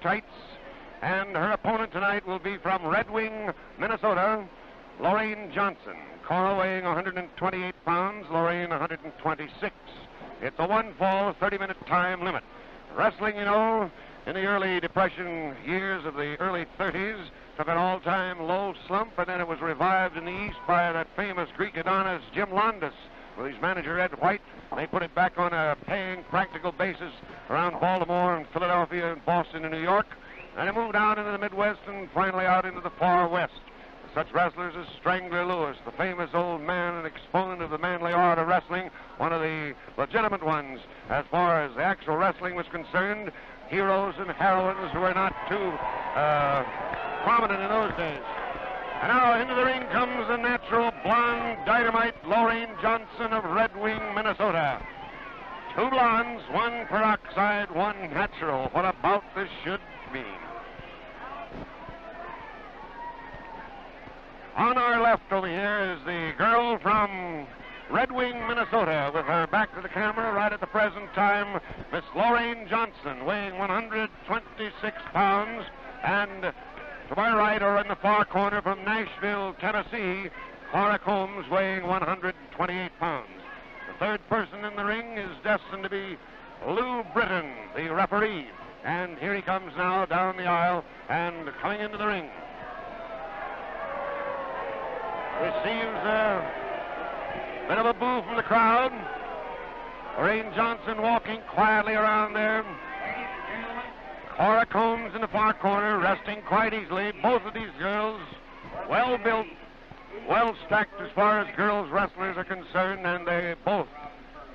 tights. And her opponent tonight will be from Red Wing, Minnesota, Lorraine Johnson. Cora weighing 128 pounds, Lorraine 126. It's a one-fall, 30-minute time limit. Wrestling, you know, in the early Depression years of the early 30s, took an all-time low slump, and then it was revived in the East by that famous Greek Adonis, Jim Londas, with his manager, Ed White. They put it back on a paying, practical basis around Baltimore and Philadelphia and Boston and New York, and it moved out into the Midwest and finally out into the far West. Such wrestlers as Strangler Lewis, the famous old man and exponent of the manly art of wrestling, one of the legitimate ones as far as the actual wrestling was concerned, heroes and heroines who were not too prominent in those days. And now into the ring comes the natural blonde dynamite Lorraine Johnson of Red Wing, Minnesota. Two blondes, one peroxide, one natural. What about this should mean? On our left over here is the girl from Red Wing, Minnesota, with her back to the camera right at the present time, Miss Lorraine Johnson, weighing 126 pounds, and to my right, or in the far corner from Nashville, Tennessee, Cora Combs, weighing 128 pounds. The third person in the ring is destined to be Lou Britton, the referee, and here he comes now down the aisle and coming into the ring. Receives a bit of a boo from the crowd. Lorraine Johnson walking quietly around there. Cora Combs in the far corner, resting quite easily. Both of these girls, well built, well stacked as far as girls wrestlers are concerned, and they both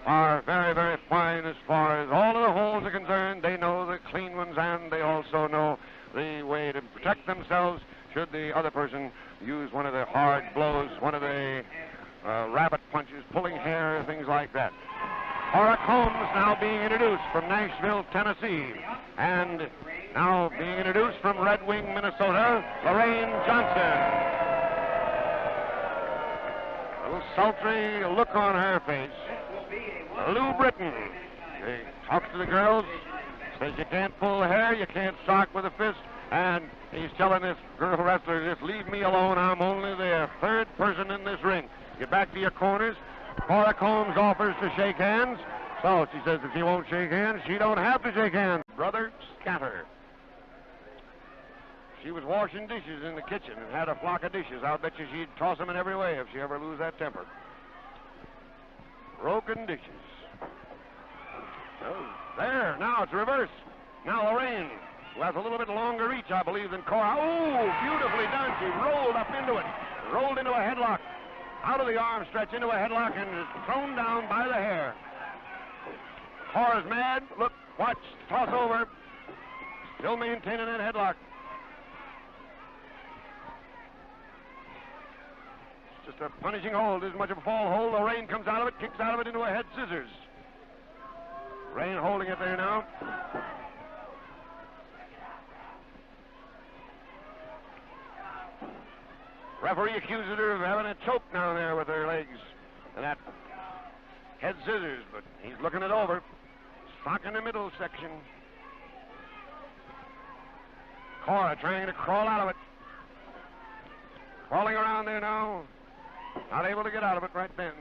are very, very fine as far as all of the holes are concerned. They know the clean ones, and they also know the way to protect themselves should the other person use one of the hard blows, one of the rabbit punches, pulling hair, things like that. Cora Combs now being introduced from Nashville, Tennessee, and now being introduced from Red Wing, Minnesota, Lorraine Johnson. A little sultry look on her face. Lou Britton. He talks to the girls, says you can't pull the hair, you can't sock with a fist, and he's telling this girl wrestler, just leave me alone, I'm only the third person in this ring. Get back to your corners. Cora Combs offers to shake hands, so she says if she won't shake hands, she don't have to shake hands. Brother Scatter. She was washing dishes in the kitchen and had a flock of dishes. I'll bet you she'd toss them in every way if she ever lose that temper. Broken dishes. Oh, there, now it's reverse. Now Lorraine, who has a little bit longer reach, I believe, than Cora. Oh, beautifully done. She rolled up into it. Rolled into a headlock. Out of the arm stretch into a headlock and is thrown down by the hair. Cora's mad. Look, watch, toss over. Still maintaining that headlock. It's just a punishing hold. Isn't much of a fall hold. Lorraine comes out of it, kicks out of it into a head scissors. Lorraine holding it there now. Referee accuses her of having a choke down there with her legs and that head scissors, but he's looking it over. Sock in the middle section. Cora trying to crawl out of it. Crawling around there now. Not able to get out of it right then.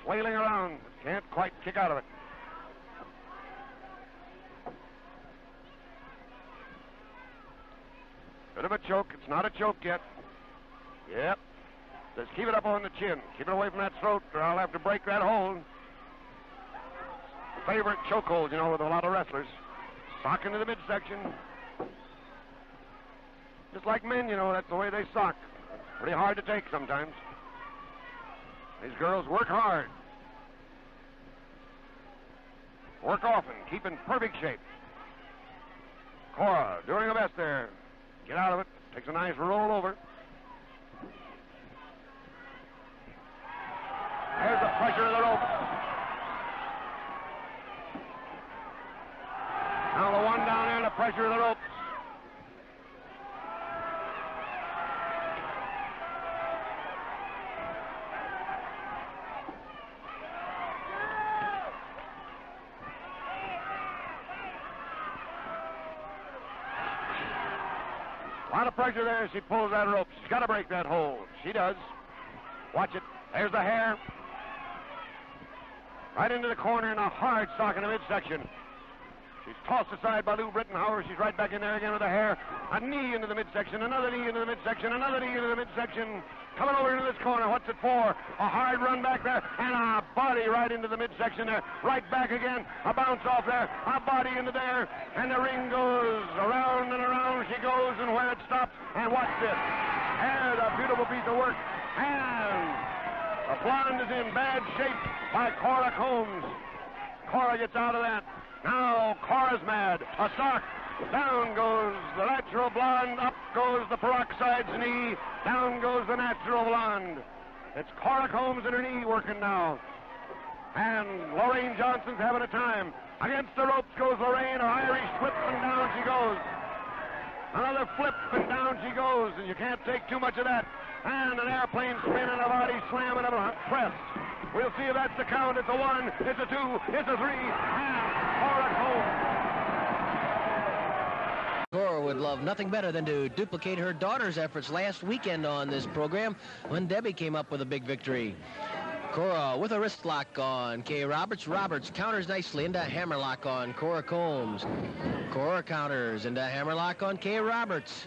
Flailing around. Can't quite kick out of it. Bit of a choke. It's not a choke yet. Yep. Just keep it up on the chin. Keep it away from that throat, or I'll have to break that hold. Favorite choke hold, you know, with a lot of wrestlers. Sock into the midsection. Just like men, you know, that's the way they sock. Pretty hard to take sometimes. These girls work hard. Work often, keep in perfect shape. Cora doing her best there. Get out of it. Takes a nice roll over. There's the pressure of the rope. Now the one down there, the pressure of the rope. A lot of pressure there as she pulls that rope. She's got to break that hold. She does. Watch it. There's the hair. Right into the corner in a hard stock in the midsection. She's tossed aside by Lou Brittenhauer. She's right back in there again with the hair. A knee into the midsection, another knee into the midsection, another knee into the midsection. Coming over into this corner. What's it for? A hard run back there, and a body right into the midsection there. Right back again. A bounce off there. A body into there. And the ring goes around and around. She goes, and where it stops. And watch this. There's a beautiful piece of work. And the blonde is in bad shape by Cora Combs. Cora gets out of that. Now Cora's mad. A sock. Down goes the natural blonde. Up goes the peroxide's knee. Down goes the natural blonde. It's Cora Combs and her knee working now. And Lorraine Johnson's having a time. Against the ropes goes Lorraine. Her Irish whip, and down she goes. Another flip, and down she goes. And you can't take too much of that. And an airplane spin and a body slam and a press. We'll see if that's the count. It's a 1, it's a 2, it's a 3, and Cora Combs. Cora would love nothing better than to duplicate her daughter's efforts last weekend on this program when Debbie came up with a big victory. Cora with a wrist lock on Kay Roberts. Roberts counters nicely into a hammerlock on Cora Combs. Cora counters into a hammerlock on Kay Roberts.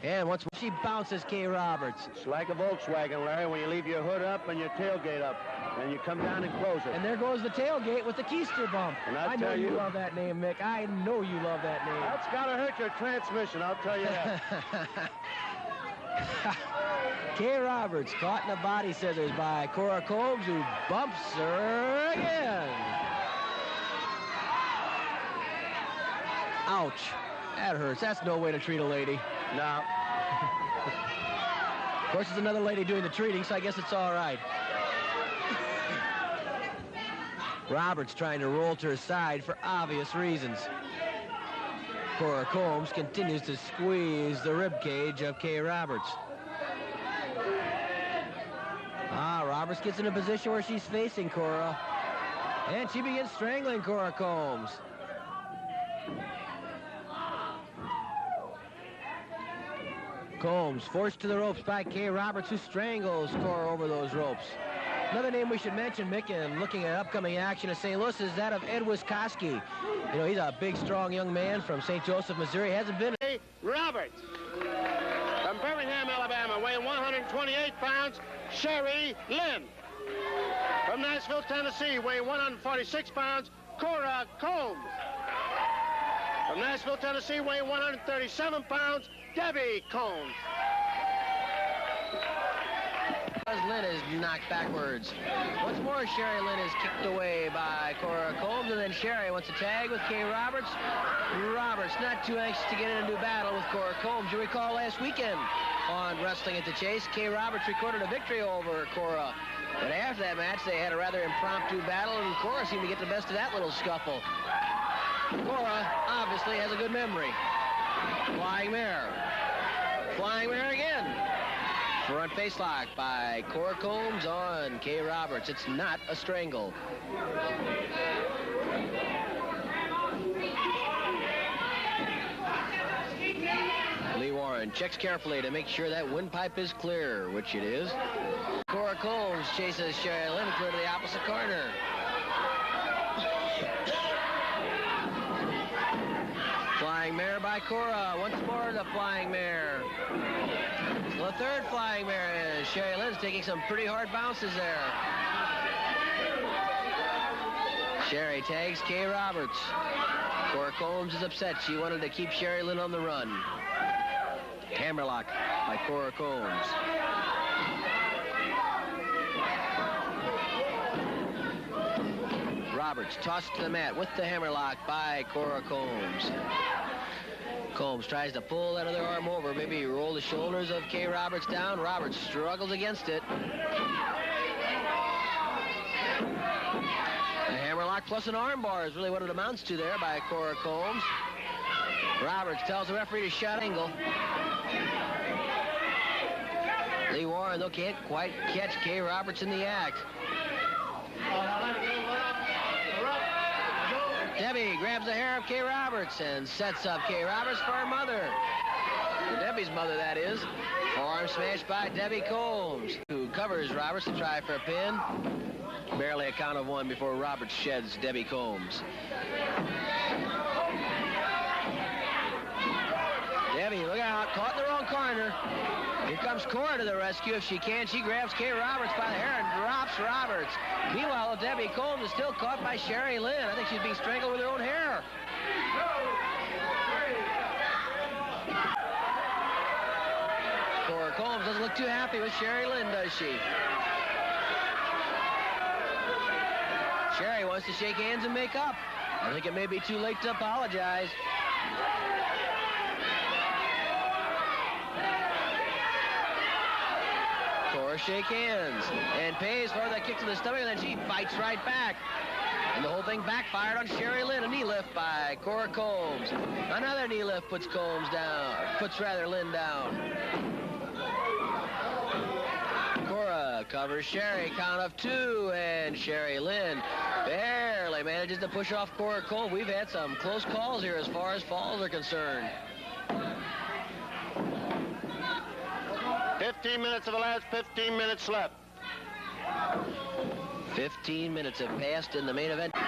And once more, she bounces Kay Roberts. It's like a Volkswagen, Larry, when you leave your hood up and your tailgate up, and you come down and close it. And there goes the tailgate with the keister bump. And I know you love that name, Mick. I know you love that name. That's got to hurt your transmission, I'll tell you that. Kay Roberts caught in the body scissors by Cora Combs, who bumps her again. Ouch. That hurts. That's no way to treat a lady. No. Of course, there's another lady doing the treating, so I guess it's all right. Roberts trying to roll to her side for obvious reasons. Cora Combs continues to squeeze the rib cage of Kay Roberts. Roberts gets in a position where she's facing Cora, and she begins strangling Cora Combs. Combs forced to the ropes by Kay Roberts, who strangles Cora over those ropes. Another name we should mention, Mick, in looking at upcoming action in St. Louis is that of Ed Wiskoski. You know, he's a big, strong young man from St. Joseph, Missouri. Hasn't been... Roberts. From Birmingham, Alabama, weighing 128 pounds, Sherry Lynn. From Nashville, Tennessee, weighing 146 pounds, Cora Combs. From Nashville, Tennessee, weighing 137 pounds, Debbie Combs. Lynn is knocked backwards. Once more, Sherry Lynn is kicked away by Cora Combs, and then Sherry wants to tag with Kay Roberts. Roberts not too anxious to get in a new battle with Cora Combs. You recall last weekend on Wrestling at the Chase, Kay Roberts recorded a victory over Cora. But after that match, they had a rather impromptu battle, and Cora seemed to get the best of that little scuffle. Cora obviously has a good memory. Flying mare. Flying mare again. Front face lock by Cora Combs on Kay Roberts. It's not a strangle. Lee Warren checks carefully to make sure that windpipe is clear, which it is. Cora Combs chases Sherry Lynn clear to the opposite corner. Flying mare by Cora. Once more the flying mare. The third flying mare is Sherry Lynn's taking some pretty hard bounces there. Sherry tags Kay Roberts. Cora Combs is upset. She wanted to keep Sherry Lynn on the run. Hammerlock by Cora Combs. Roberts tossed to the mat with the hammerlock by Cora Combs. Combs tries to pull that other arm over, maybe roll the shoulders of Kay Roberts down. Roberts struggles against it. A hammerlock plus an armbar is really what it amounts to there by Cora Combs. Roberts tells the referee to shut angle. Lee Warren, though, can't quite catch Kay Roberts in the act. Debbie grabs the hair of Kay Roberts and sets up Kay Roberts for her mother. Debbie's mother, that is. Forearm smash by Debbie Combs, who covers Roberts to try for a pin. Barely a count of one before Roberts sheds Debbie Combs. Debbie, look out, caught in the wrong corner. Here comes Cora to the rescue. If she can, she grabs Kay Roberts by the hair and drops Roberts. Meanwhile, Debbie Combs is still caught by Sherry Lynn. I think she's being strangled with her own hair. Cora Combs doesn't look too happy with Sherry Lynn, does she? Sherry wants to shake hands and make up. I think it may be too late to apologize. Cora shake hands and pays for the kick to the stomach, and then she fights right back. And the whole thing backfired on Sherry Lynn. A knee lift by Cora Combs. Another knee lift puts Combs down. Puts Lynn down. Cora covers Sherry. Count of 2, and Sherry Lynn barely manages to push off Cora Combs. We've had some close calls here as far as falls are concerned. 15 minutes of the last 15 minutes left. 15 minutes have passed in the main event. Cora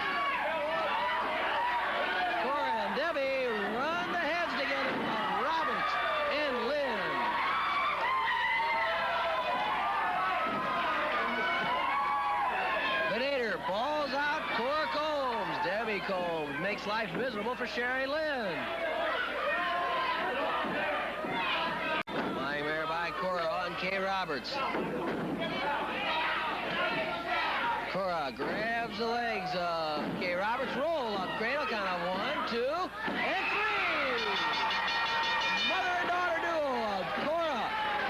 and Debbie run the heads together. Roberts and Lynn. Venator balls out Cora Combs. Debbie Combs makes life miserable for Sherry Lynn. Flying there by Cora on Kay Roberts. Cora grabs the legs of Kay Roberts, roll up cradle, count of 1, 2, and 3. Mother and daughter duo of Cora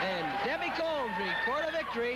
and Debbie Combs record a victory.